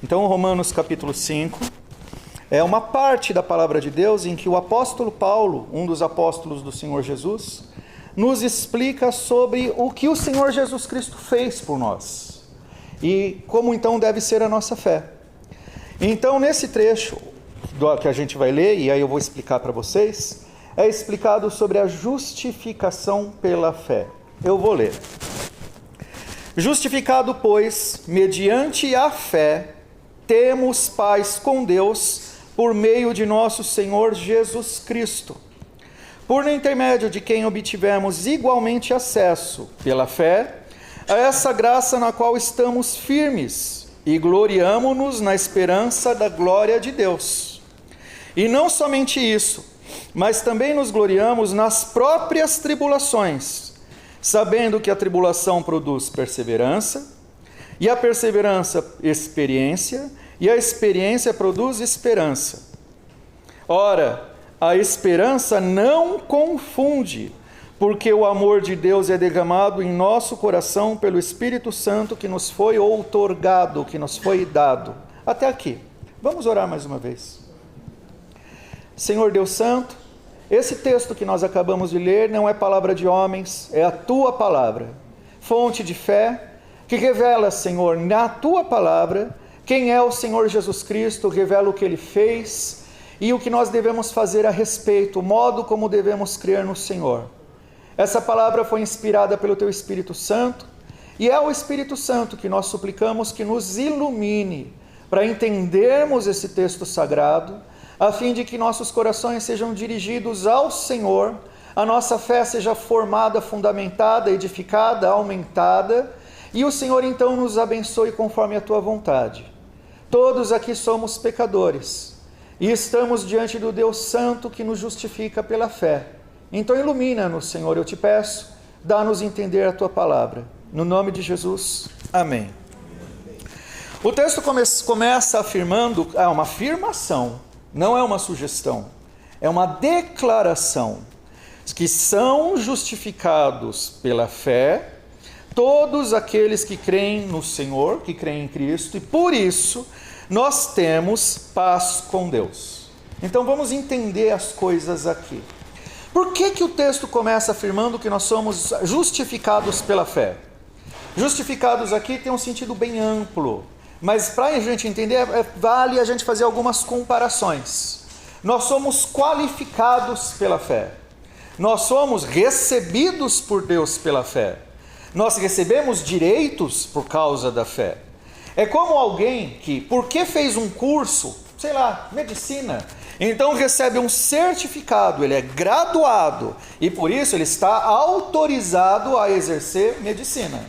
Então, Romanos capítulo 5 é uma parte da palavra de Deus em que o apóstolo Paulo, um dos apóstolos do Senhor Jesus, nos explica sobre o que o Senhor Jesus Cristo fez por nós e como então deve ser a nossa fé. Então, nesse trecho que a gente vai ler, e aí eu vou explicar para vocês, é explicado sobre a justificação pela fé. Eu vou ler. Justificado, pois, mediante a fé, temos paz com Deus por meio de nosso Senhor Jesus Cristo, por intermédio de quem obtivemos igualmente acesso, pela fé, a essa graça na qual estamos firmes e gloriamo-nos na esperança da glória de Deus. E não somente isso, mas também nos gloriamos nas próprias tribulações, sabendo que a tribulação produz perseverança, e a perseverança, experiência, e a experiência produz esperança. Ora, a esperança não confunde, porque o amor de Deus é derramado em nosso coração pelo Espírito Santo que nos foi outorgado, que nos foi dado. Até aqui. Vamos orar mais uma vez. Senhor Deus Santo, esse texto que nós acabamos de ler não é palavra de homens, é a Tua palavra, fonte de fé, que revela, Senhor, na Tua palavra, quem é o Senhor Jesus Cristo, revela o que Ele fez e o que nós devemos fazer a respeito, o modo como devemos crer no Senhor. Essa palavra foi inspirada pelo Teu Espírito Santo e é ao Espírito Santo que nós suplicamos que nos ilumine para entendermos esse texto sagrado, a fim de que nossos corações sejam dirigidos ao Senhor, a nossa fé seja formada, fundamentada, edificada, aumentada, e o Senhor então nos abençoe conforme a Tua vontade. Todos aqui somos pecadores e estamos diante do Deus Santo que nos justifica pela fé. Então ilumina-nos, Senhor, eu te peço, dá-nos entender a Tua palavra. No nome de Jesus, amém. O texto começa afirmando, é uma afirmação, não é uma sugestão, é uma declaração, que são justificados pela fé todos aqueles que creem no Senhor, que creem em Cristo, e por isso nós temos paz com Deus. Então vamos entender as coisas aqui. Por que o texto começa afirmando que nós somos justificados pela fé? Justificados aqui tem um sentido bem amplo, mas para a gente entender, vale a gente fazer algumas comparações. Nós somos qualificados pela fé. Nós somos recebidos por Deus pela fé. Nós recebemos direitos por causa da fé. É como alguém que, porque fez um curso, sei lá, medicina, então recebe um certificado, ele é graduado e por isso ele está autorizado a exercer medicina.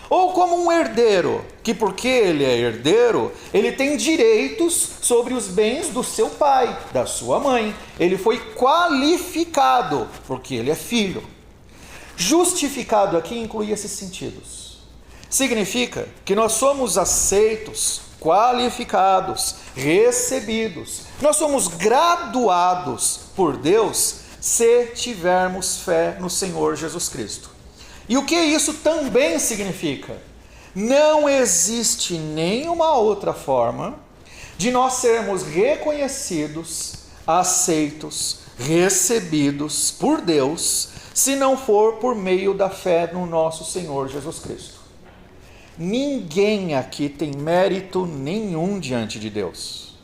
Ou como um herdeiro, que porque ele é herdeiro, ele tem direitos sobre os bens do seu pai, da sua mãe. Ele foi qualificado, porque ele é filho. Justificado aqui inclui esses sentidos. Significa que nós somos aceitos, qualificados, recebidos. Nós somos graduados por Deus se tivermos fé no Senhor Jesus Cristo. E o que isso também significa? Não existe nenhuma outra forma de nós sermos reconhecidos, aceitos, recebidos por Deus, se não for por meio da fé no nosso Senhor Jesus Cristo. Ninguém aqui tem mérito nenhum diante de Deus.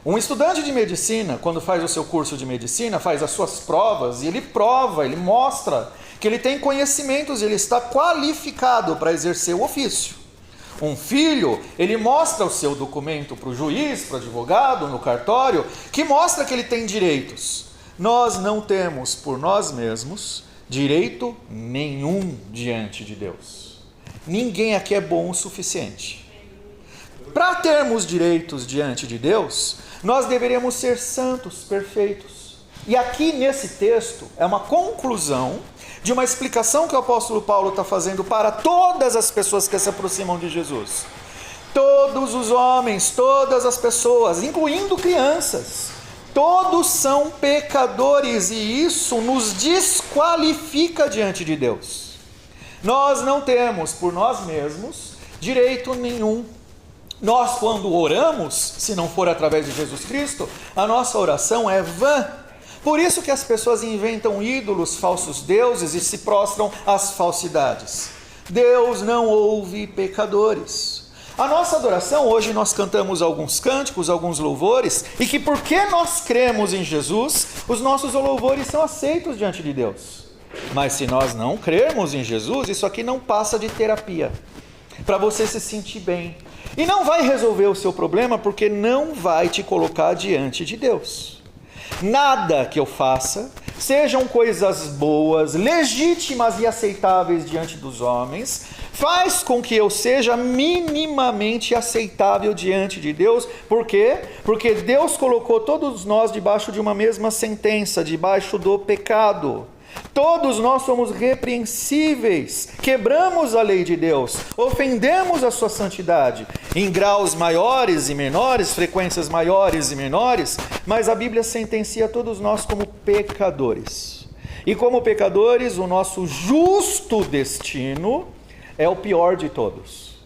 Um estudante de medicina, quando faz o seu curso de medicina, faz as suas provas e ele prova, ele mostra que ele tem conhecimentos, ele está qualificado para exercer o ofício. Um filho, ele mostra o seu documento para o juiz, para o advogado, no cartório, que mostra que ele tem direitos. Nós não temos por nós mesmos direito nenhum diante de Deus. Ninguém aqui é bom o suficiente. Para termos direitos diante de Deus, nós deveríamos ser santos, perfeitos. E aqui nesse texto é uma conclusão de uma explicação que o apóstolo Paulo está fazendo para todas as pessoas que se aproximam de Jesus. Todos os homens, todas as pessoas, incluindo crianças, todos são pecadores e isso nos desqualifica diante de Deus. Nós não temos por nós mesmos direito nenhum. Nós, quando oramos, se não for através de Jesus Cristo, a nossa oração é vã. Por isso que as pessoas inventam ídolos, falsos deuses e se prostram às falsidades. Deus não ouve pecadores. A nossa adoração, hoje nós cantamos alguns cânticos, alguns louvores, e que porque nós cremos em Jesus, os nossos louvores são aceitos diante de Deus. Mas se nós não crermos em Jesus, isso aqui não passa de terapia, para você se sentir bem. E não vai resolver o seu problema, porque não vai te colocar diante de Deus. Nada que eu faça, sejam coisas boas, legítimas e aceitáveis diante dos homens, faz com que eu seja minimamente aceitável diante de Deus. Por quê? Porque Deus colocou todos nós debaixo de uma mesma sentença, debaixo do pecado. Todos nós somos repreensíveis, quebramos a lei de Deus, ofendemos a sua santidade, em graus maiores e menores, frequências maiores e menores, mas a Bíblia sentencia todos nós como pecadores. E como pecadores, o nosso justo destino é o pior de todos,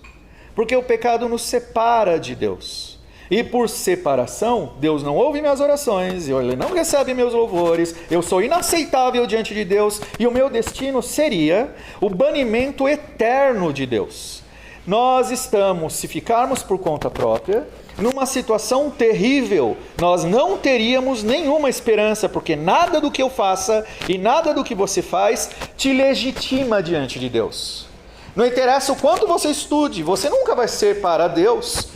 porque o pecado nos separa de Deus. E por separação, Deus não ouve minhas orações, Ele não recebe meus louvores, eu sou inaceitável diante de Deus, e o meu destino seria o banimento eterno de Deus. Nós estamos, se ficarmos por conta própria, numa situação terrível. Nós não teríamos nenhuma esperança, porque nada do que eu faça e nada do que você faz te legitima diante de Deus. Não interessa o quanto você estude, você nunca vai ser para Deus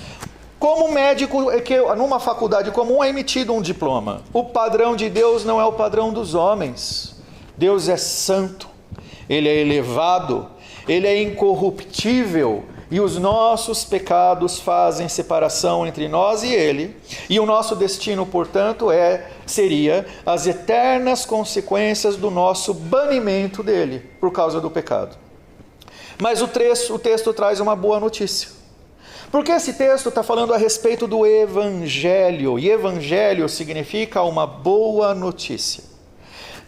como médico que numa faculdade comum é emitido um diploma. O padrão de Deus não é o padrão dos homens. Deus é santo, Ele é elevado, Ele é incorruptível, e os nossos pecados fazem separação entre nós e Ele, e o nosso destino, portanto, seria as eternas consequências do nosso banimento dEle, por causa do pecado. Mas o texto traz uma boa notícia. Porque esse texto está falando a respeito do Evangelho, e Evangelho significa uma boa notícia.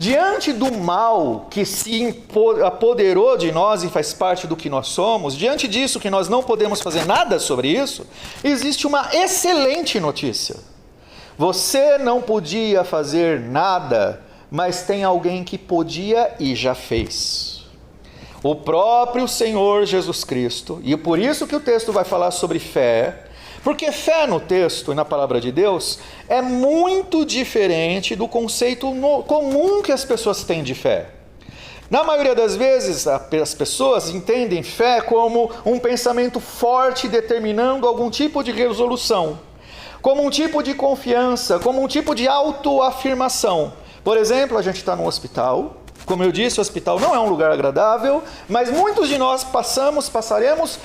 Diante do mal que se apoderou de nós e faz parte do que nós somos, diante disso que nós não podemos fazer nada sobre isso, existe uma excelente notícia. Você não podia fazer nada, mas tem alguém que podia e já fez. O próprio Senhor Jesus Cristo, e por isso que o texto vai falar sobre fé, porque fé no texto e na palavra de Deus é muito diferente do conceito comum que as pessoas têm de fé. Na maioria das vezes, as pessoas entendem fé como um pensamento forte determinando algum tipo de resolução, como um tipo de confiança, como um tipo de autoafirmação. Por exemplo, a gente está no hospital. Como eu disse, o hospital não é um lugar agradável, mas muitos de nós passaremos,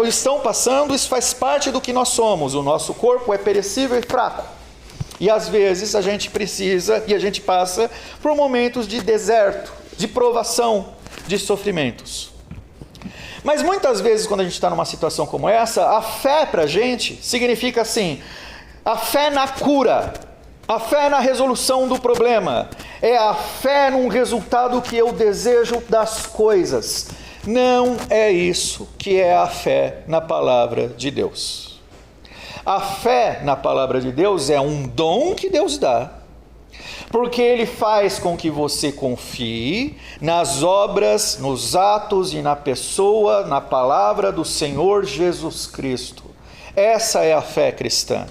estão passando, isso faz parte do que nós somos. O nosso corpo é perecível e fraco. E às vezes a gente precisa e a gente passa por momentos de deserto, de provação, de sofrimentos. Mas muitas vezes quando a gente está numa situação como essa, a fé para a gente significa assim, a fé na cura. A fé na resolução do problema, é a fé num resultado que eu desejo das coisas. Não é isso que é a fé na palavra de Deus. A fé na palavra de Deus é um dom que Deus dá, porque Ele faz com que você confie nas obras, nos atos e na pessoa, na palavra do Senhor Jesus Cristo. Essa é a fé cristã.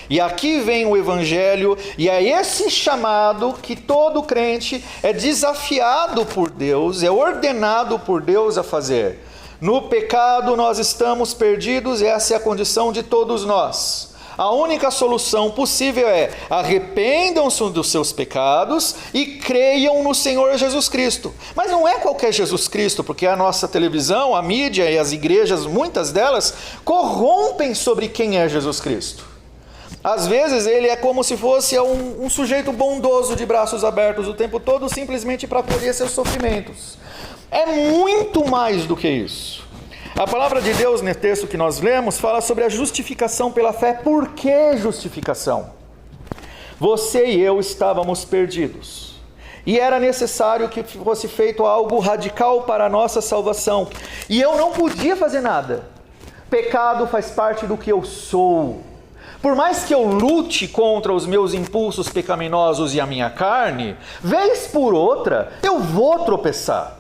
E aqui vem o Evangelho, e é esse chamado que todo crente é desafiado por Deus, é ordenado por Deus a fazer. No pecado nós estamos perdidos, e essa é a condição de todos nós. A única solução possível é arrependam-se dos seus pecados e creiam no Senhor Jesus Cristo. Mas não é qualquer Jesus Cristo, porque a nossa televisão, a mídia e as igrejas, muitas delas, corrompem sobre quem é Jesus Cristo. Às vezes ele é como se fosse um sujeito bondoso de braços abertos o tempo todo, simplesmente para acolher seus sofrimentos. É muito mais do que isso. A palavra de Deus, no texto que nós lemos, fala sobre a justificação pela fé. Por que justificação? Você e eu estávamos perdidos. E era necessário que fosse feito algo radical para a nossa salvação. E eu não podia fazer nada. Pecado faz parte do que eu sou. Por mais que eu lute contra os meus impulsos pecaminosos e a minha carne, vez por outra, eu vou tropeçar.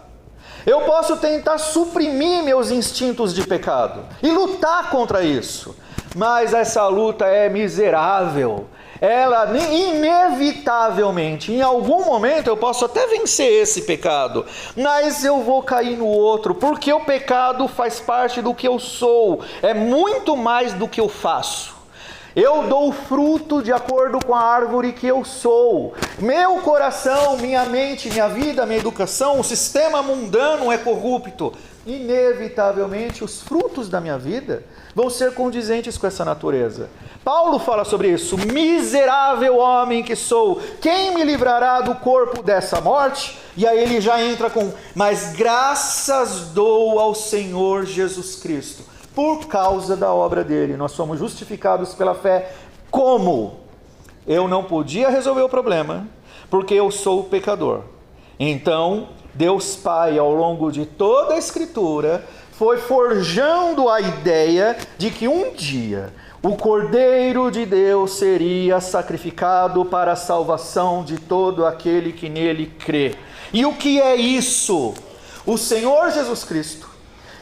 Eu posso tentar suprimir meus instintos de pecado e lutar contra isso, mas essa luta é miserável. Ela inevitavelmente, em algum momento eu posso até vencer esse pecado, mas eu vou cair no outro, porque o pecado faz parte do que eu sou, é muito mais do que eu faço. Eu dou fruto de acordo com a árvore que eu sou. Meu coração, minha mente, minha vida, minha educação, o sistema mundano é corrupto. Inevitavelmente, os frutos da minha vida vão ser condizentes com essa natureza. Paulo fala sobre isso. Miserável homem que sou, quem me livrará do corpo dessa morte? E aí ele já entra com: mas graças dou ao Senhor Jesus Cristo. Por causa da obra dele, nós somos justificados pela fé. Como? Eu não podia resolver o problema, porque eu sou pecador. Então, Deus Pai, ao longo de toda a Escritura, foi forjando a ideia de que um dia o Cordeiro de Deus seria sacrificado para a salvação de todo aquele que nele crê. E o que é isso? O Senhor Jesus Cristo,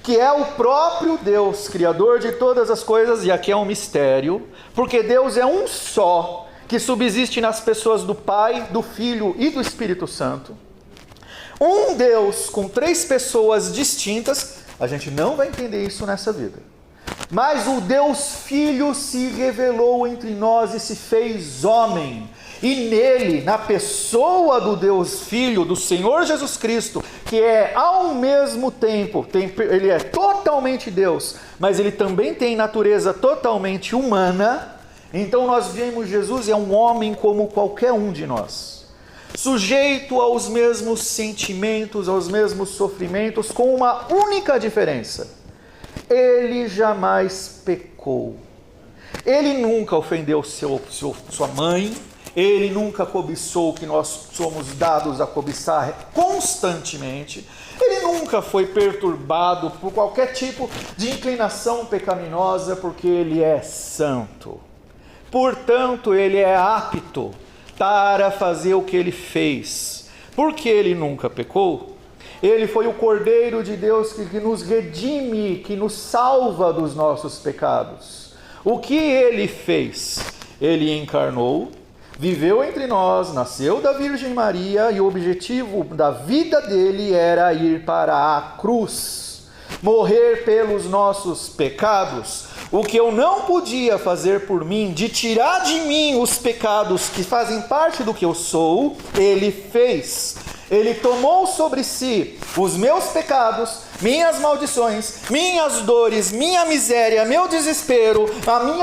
que é o próprio Deus, Criador de todas as coisas, e aqui é um mistério, porque Deus é um só, que subsiste nas pessoas do Pai, do Filho e do Espírito Santo. Um Deus com três pessoas distintas, a gente não vai entender isso nessa vida. Mas o Deus Filho se revelou entre nós e se fez homem. E nele, na pessoa do Deus Filho, do Senhor Jesus Cristo, que é ao mesmo tempo, ele é totalmente Deus, mas ele também tem natureza totalmente humana. Então nós vemos Jesus é um homem como qualquer um de nós, sujeito aos mesmos sentimentos, aos mesmos sofrimentos, com uma única diferença: ele jamais pecou. Ele nunca ofendeu sua mãe. Ele nunca cobiçou o que nós somos dados a cobiçar constantemente. Ele nunca foi perturbado por qualquer tipo de inclinação pecaminosa, porque ele é santo. Portanto, ele é apto para fazer o que ele fez. Porque ele nunca pecou, ele foi o Cordeiro de Deus que nos redime, que nos salva dos nossos pecados. O que ele fez? Ele encarnou, viveu entre nós, nasceu da Virgem Maria, e o objetivo da vida dele era ir para a cruz, morrer pelos nossos pecados. O que eu não podia fazer por mim, de tirar de mim os pecados que fazem parte do que eu sou, ele fez. Ele tomou sobre si os meus pecados, minhas maldições, minhas dores, minha miséria, meu desespero,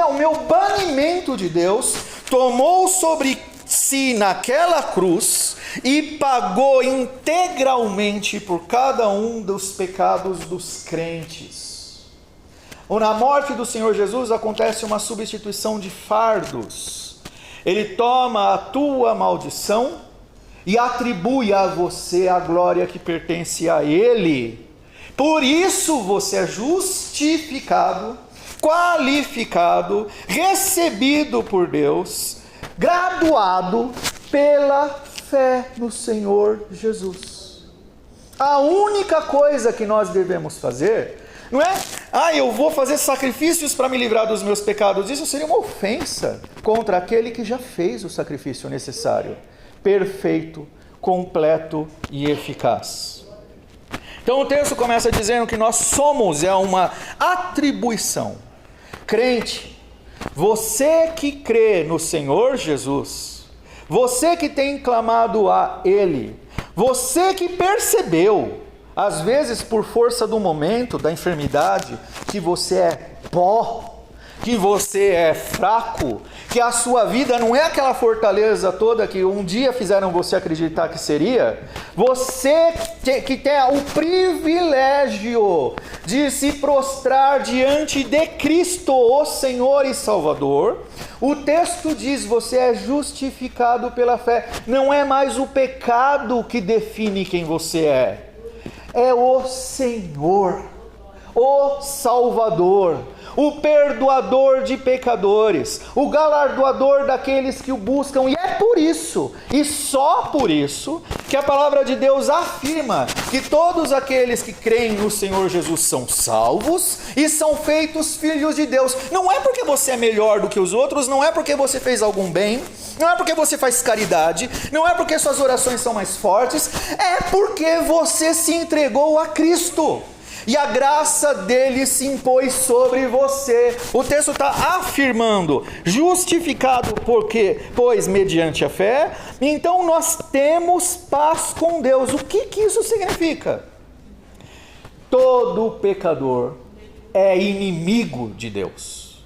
o meu banimento de Deus, tomou sobre si naquela cruz e pagou integralmente por cada um dos pecados dos crentes. Na morte do Senhor Jesus acontece uma substituição de fardos. Ele toma a tua maldição e atribui a você a glória que pertence a Ele. Por isso você é justificado, qualificado, recebido por Deus, graduado pela fé no Senhor Jesus. A única coisa que nós devemos fazer não é: eu vou fazer sacrifícios para me livrar dos meus pecados. Isso seria uma ofensa contra aquele que já fez o sacrifício necessário, perfeito, completo e eficaz. Então o texto começa dizendo que nós somos, é uma atribuição. Crente, você que crê no Senhor Jesus, você que tem clamado a Ele, você que percebeu, às vezes por força do momento, da enfermidade, que você é pó, que você é fraco, que a sua vida não é aquela fortaleza toda que um dia fizeram você acreditar que seria. Você que tem o privilégio de se prostrar diante de Cristo, o Senhor e Salvador. O texto diz: você é justificado pela fé. Não é mais o pecado que define quem você é o Senhor. o Salvador, o perdoador de pecadores, o galardoador daqueles que o buscam. E é por isso, e só por isso, que a palavra de Deus afirma que todos aqueles que creem no Senhor Jesus são salvos e são feitos filhos de Deus. Não é porque você é melhor do que os outros, não é porque você fez algum bem, não é porque você faz caridade, não é porque suas orações são mais fortes, é porque você se entregou a Cristo. E a graça dele se impôs sobre você. O texto está afirmando, justificado porque, pois mediante a fé, então nós temos paz com Deus. O que isso significa? Todo pecador é inimigo de Deus.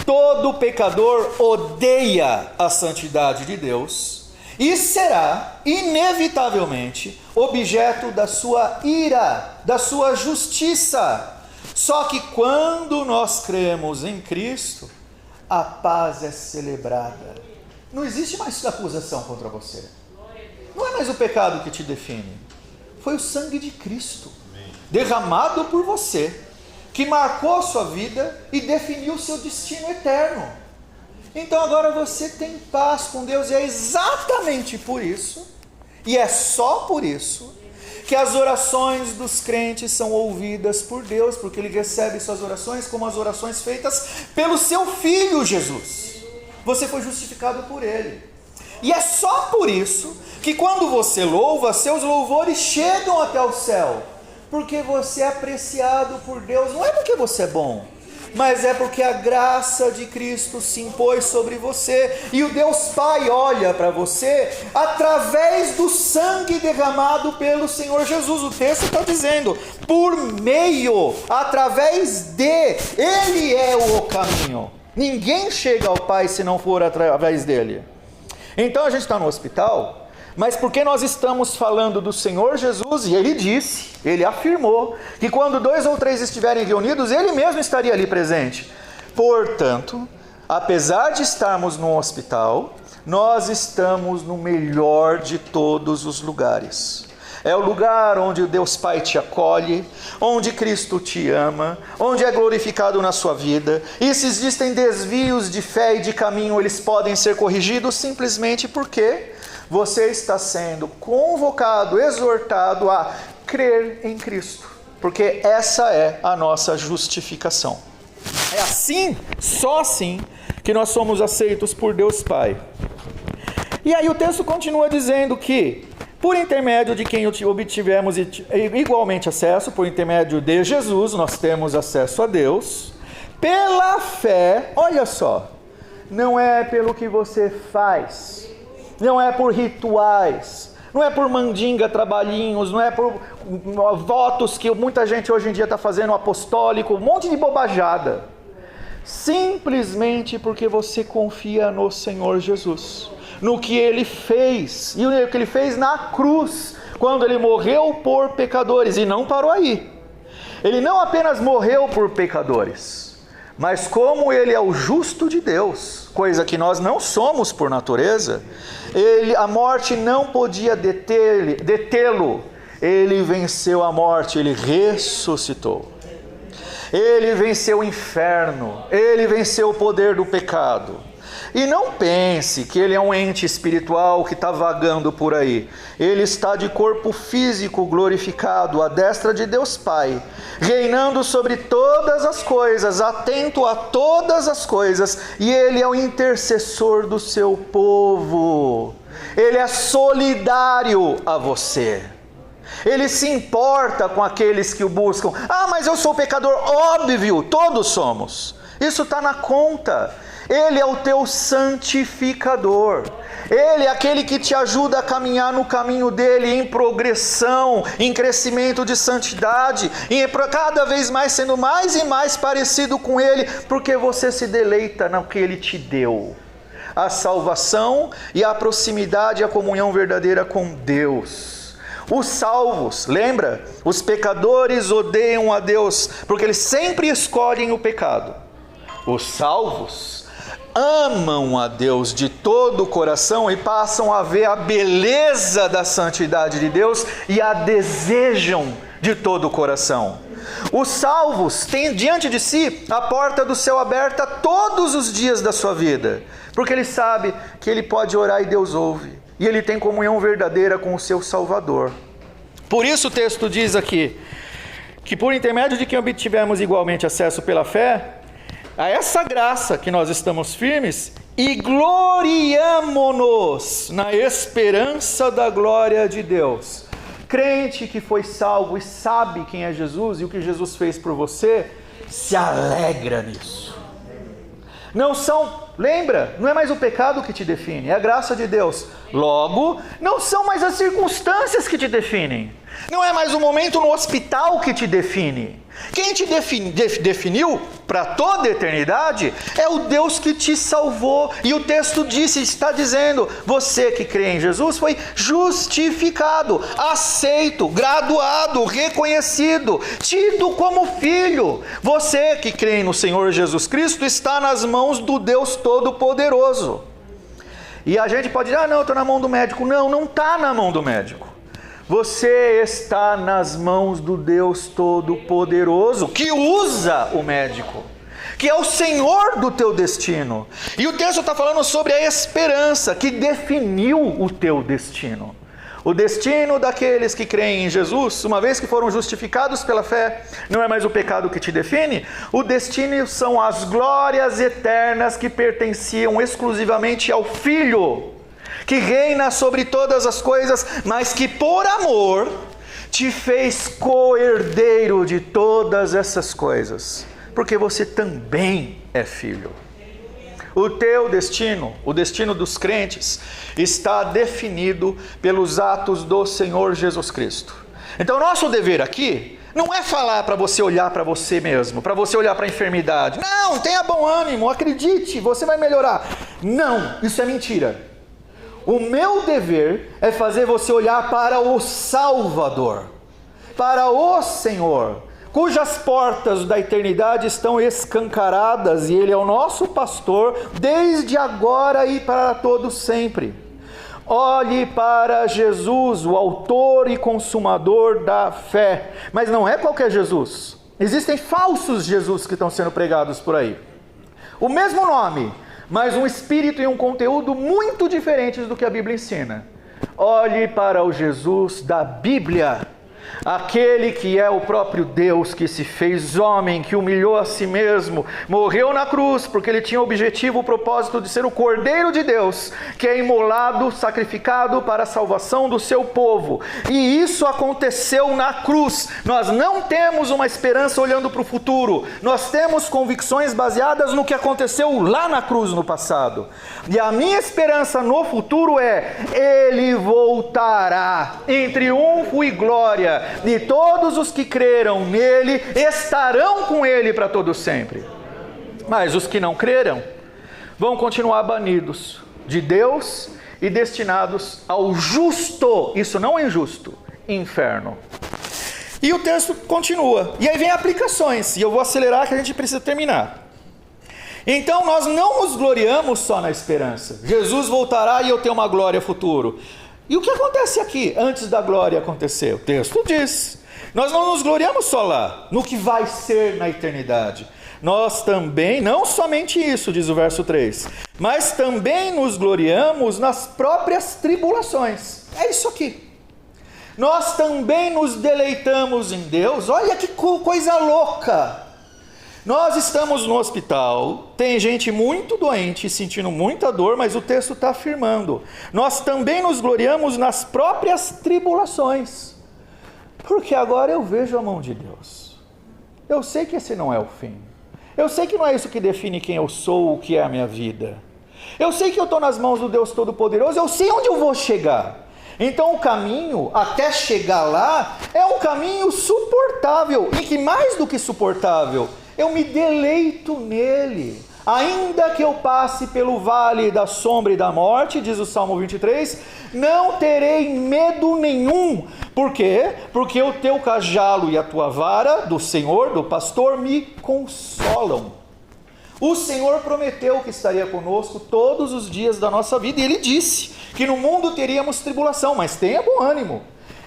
Todo pecador odeia a santidade de Deus e será, inevitavelmente, objeto da sua ira, da sua justiça. Só que quando nós cremos em Cristo, a paz é celebrada. Não existe mais acusação contra você. Não é mais o pecado que te define. Foi o sangue de Cristo, derramado por você, que marcou a sua vida e definiu o seu destino eterno. Então agora você tem paz com Deus, e é exatamente por isso, e é só por isso, que as orações dos crentes são ouvidas por Deus, porque Ele recebe suas orações como as orações feitas pelo seu Filho Jesus. Você foi justificado por Ele. E é só por isso que quando você louva, seus louvores chegam até o céu, porque você é apreciado por Deus, não é porque você é bom, mas é porque a graça de Cristo se impôs sobre você, e o Deus Pai olha para você através do sangue derramado pelo Senhor Jesus. O texto está dizendo, por meio, através de, Ele é o caminho. Ninguém chega ao Pai se não for através dele. Então a gente está no hospital, mas porque nós estamos falando do Senhor Jesus, e Ele disse, Ele afirmou, que quando 2 ou 3 estiverem reunidos, Ele mesmo estaria ali presente. Portanto, apesar de estarmos no hospital, nós estamos no melhor de todos os lugares. É o lugar onde o Deus Pai te acolhe, onde Cristo te ama, onde é glorificado na sua vida. E se existem desvios de fé e de caminho, eles podem ser corrigidos simplesmente porque você está sendo convocado, exortado a crer em Cristo, porque essa é a nossa justificação. É assim, só assim, que nós somos aceitos por Deus Pai. E aí o texto continua dizendo que, por intermédio de quem obtivemos igualmente acesso, por intermédio de Jesus, nós temos acesso a Deus, pela fé. Olha só, não é pelo que você faz, não é por rituais, não é por mandinga, trabalhinhos, não é por votos que muita gente hoje em dia está fazendo, apostólico, um monte de bobajada. Simplesmente porque você confia no Senhor Jesus, no que Ele fez, e o que Ele fez na cruz, quando Ele morreu por pecadores, e não parou aí. Ele não apenas morreu por pecadores, mas como Ele é o justo de Deus, coisa que nós não somos por natureza, a morte não podia detê-lo. Ele venceu a morte, Ele ressuscitou. Ele venceu o inferno, Ele venceu o poder do pecado. E não pense que Ele é um ente espiritual que está vagando por aí. Ele está de corpo físico glorificado, à destra de Deus Pai, reinando sobre todas as coisas, atento a todas as coisas, e Ele é o intercessor do seu povo. Ele é solidário a você. Ele se importa com aqueles que o buscam. Ah, mas eu sou pecador. Óbvio, todos somos. Isso está na conta. Ele é o teu santificador. Ele é aquele que te ajuda a caminhar no caminho dele em progressão, em crescimento de santidade, e cada vez mais sendo mais e mais parecido com ele, porque você se deleita no que ele te deu. A salvação e a proximidade e a comunhão verdadeira com Deus. Os salvos, lembra? Os pecadores odeiam a Deus, porque eles sempre escolhem o pecado. Os salvos amam a Deus de todo o coração e passam a ver a beleza da santidade de Deus e a desejam de todo o coração. Os salvos têm diante de si a porta do céu aberta todos os dias da sua vida, porque ele sabe que ele pode orar e Deus ouve, e ele tem comunhão verdadeira com o seu Salvador. Por isso o texto diz aqui, que por intermédio de quem obtivemos igualmente acesso pela fé, a essa graça que nós estamos firmes, e gloriamo-nos na esperança da glória de Deus. Crente que foi salvo e sabe quem é Jesus e o que Jesus fez por você, se alegra nisso. Lembra, não é mais o pecado que te define, é a graça de Deus. Logo, não são mais as circunstâncias que te definem. Não é mais o momento no hospital que te define. Quem te definiu para toda a eternidade é o Deus que te salvou. E o texto está dizendo, você que crê em Jesus foi justificado, aceito, graduado, reconhecido, tido como filho. Você que crê no Senhor Jesus Cristo está nas mãos do Deus Todo-Poderoso. E a gente pode dizer, não, eu estou na mão do médico. Não, não está na mão do médico. Você está nas mãos do Deus Todo-Poderoso, que usa o médico, que é o Senhor do teu destino. E o texto está falando sobre a esperança que definiu o teu destino. O destino daqueles que creem em Jesus, uma vez que foram justificados pela fé, não é mais o pecado que te define. O destino são as glórias eternas que pertenciam exclusivamente ao Filho, que reina sobre todas as coisas, mas que por amor te fez co-herdeiro de todas essas coisas, porque você também é filho. O teu destino, o destino dos crentes, está definido pelos atos do Senhor Jesus Cristo. Então nosso dever aqui não é falar para você olhar para você mesmo, para você olhar para a enfermidade. Não, tenha bom ânimo, acredite, você vai melhorar. Não, isso é mentira. O meu dever é fazer você olhar para o Salvador, para o Senhor, cujas portas da eternidade estão escancaradas, e Ele é o nosso pastor, desde agora e para todo sempre. Olhe para Jesus, o autor e consumador da fé. Mas não é qualquer Jesus. Existem falsos Jesus que estão sendo pregados por aí. O mesmo nome, mas um espírito e um conteúdo muito diferentes do que a Bíblia ensina. Olhe para o Jesus da Bíblia, aquele que é o próprio Deus, que se fez homem, que humilhou a si mesmo, morreu na cruz, porque ele tinha o objetivo, o propósito de ser o Cordeiro de Deus, que é imolado, sacrificado para a salvação do seu povo. E isso aconteceu na cruz. Nós não temos uma esperança olhando para o futuro, nós temos convicções baseadas no que aconteceu lá na cruz no passado. E a minha esperança no futuro é, Ele voltará em triunfo e glória, e todos os que creram nele estarão com ele para todo sempre. Mas os que não creram vão continuar banidos de Deus e destinados ao justo, isso não é injusto, inferno. E o texto continua, e aí vem aplicações, e eu vou acelerar que a gente precisa terminar. Então nós não nos gloriamos só na esperança, Jesus voltará e eu tenho uma glória futuro. E o que acontece aqui antes da glória acontecer? O texto diz, nós não nos gloriamos só lá, no que vai ser na eternidade. Nós também, não somente isso, diz o verso 3, mas também nos gloriamos nas próprias tribulações. É isso aqui. Nós também nos deleitamos em Deus. Olha que coisa louca. Nós estamos no hospital, tem gente muito doente, sentindo muita dor, mas o texto está afirmando, nós também nos gloriamos nas próprias tribulações, porque agora eu vejo a mão de Deus. Eu sei que esse não é o fim. Eu sei que não é isso que define quem eu sou, o que é a minha vida. Eu sei que eu estou nas mãos do Deus Todo-Poderoso, eu sei onde eu vou chegar. Então o caminho até chegar lá é um caminho suportável, e que mais do que suportável, eu me deleito nele. Ainda que eu passe pelo vale da sombra e da morte, diz o Salmo 23, não terei medo nenhum. Por quê? Porque o teu cajado e a tua vara, do Senhor, do pastor, me consolam. O Senhor prometeu que estaria conosco todos os dias da nossa vida, e Ele disse que no mundo teríamos tribulação, mas tenha bom ânimo.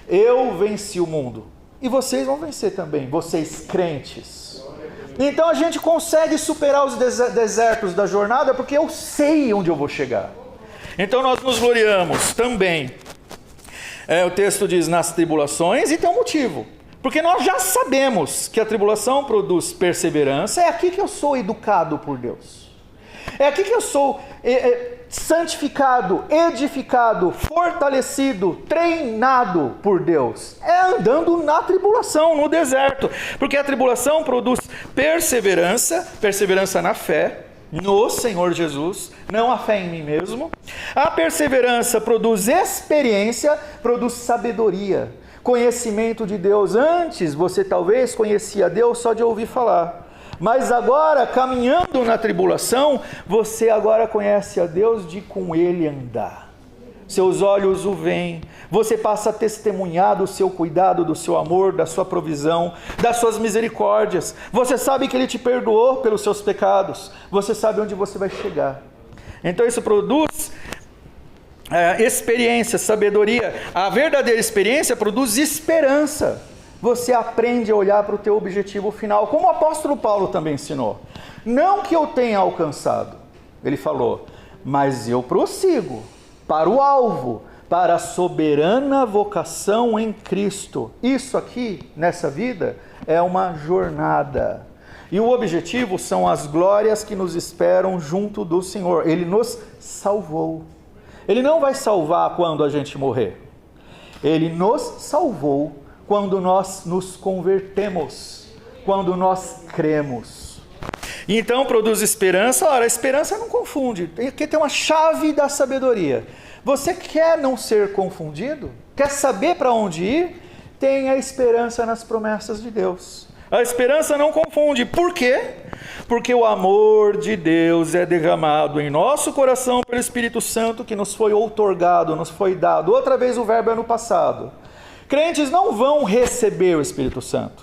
Eu venci o mundo. E vocês vão vencer também, vocês crentes. Então a gente consegue superar os desertos da jornada, porque eu sei onde eu vou chegar. Então nós nos gloriamos também. O texto diz nas tribulações, e tem um motivo. Porque nós já sabemos que a tribulação produz perseverança. É aqui que eu sou educado por Deus. É aqui que eu sou santificado, edificado, fortalecido, treinado por Deus. É andando na tribulação, no deserto. Porque a tribulação produz perseverança, perseverança na fé, no Senhor Jesus, não a fé em mim mesmo. A perseverança produz experiência, produz sabedoria, conhecimento de Deus. Antes você talvez conhecia Deus só de ouvir falar. Mas agora, caminhando na tribulação, você agora conhece a Deus de com Ele andar. Seus olhos o veem, você passa a testemunhar do seu cuidado, do seu amor, da sua provisão, das suas misericórdias. Você sabe que Ele te perdoou pelos seus pecados, você sabe onde você vai chegar. Então isso produz experiência, sabedoria. A verdadeira experiência produz esperança. Você aprende a olhar para o teu objetivo final, como o apóstolo Paulo também ensinou. Não que eu tenha alcançado, ele falou, mas eu prossigo para o alvo, para a soberana vocação em Cristo. Isso aqui, nessa vida, é uma jornada. E o objetivo são as glórias que nos esperam junto do Senhor. Ele nos salvou. Ele não vai salvar quando a gente morrer. Ele nos salvou quando nós nos convertemos, quando nós cremos. Então produz esperança. Ora, a esperança não confunde, porque tem uma chave da sabedoria. Você quer não ser confundido? Quer saber para onde ir? Tenha esperança nas promessas de Deus. A esperança não confunde. Por quê? Porque o amor de Deus é derramado em nosso coração pelo Espírito Santo que nos foi outorgado, nos foi dado. Outra vez o verbo é no passado. Crentes não vão receber o Espírito Santo.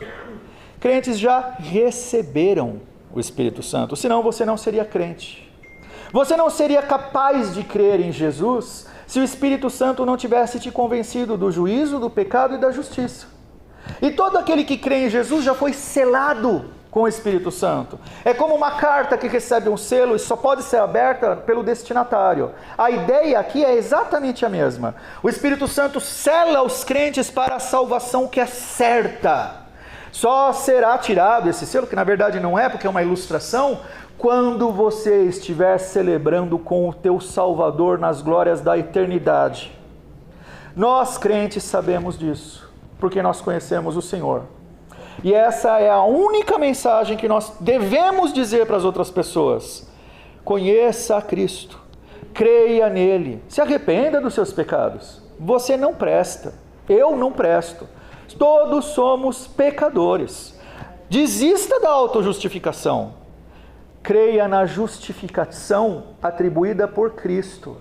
Crentes já receberam o Espírito Santo, senão você não seria crente. Você não seria capaz de crer em Jesus se o Espírito Santo não tivesse te convencido do juízo, do pecado e da justiça. E todo aquele que crê em Jesus já foi selado com o Espírito Santo. É como uma carta que recebe um selo e só pode ser aberta pelo destinatário. A ideia aqui é exatamente a mesma. O Espírito Santo sela os crentes para a salvação que é certa. Só será tirado esse selo, que na verdade não é, porque é uma ilustração, quando você estiver celebrando com o teu Salvador nas glórias da eternidade. Nós crentes sabemos disso, porque nós conhecemos o Senhor. E essa é a única mensagem que nós devemos dizer para as outras pessoas. Conheça a Cristo, creia nele, se arrependa dos seus pecados. Você não presta, eu não presto. Todos somos pecadores. Desista da autojustificação. Creia na justificação atribuída por Cristo.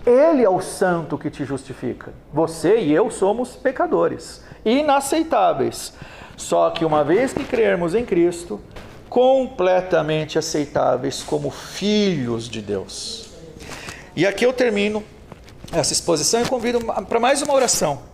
Ele é o santo que te justifica. Você e eu somos pecadores, inaceitáveis. Só que uma vez que crermos em Cristo, completamente aceitáveis como filhos de Deus. E aqui eu termino essa exposição e convido para mais uma oração.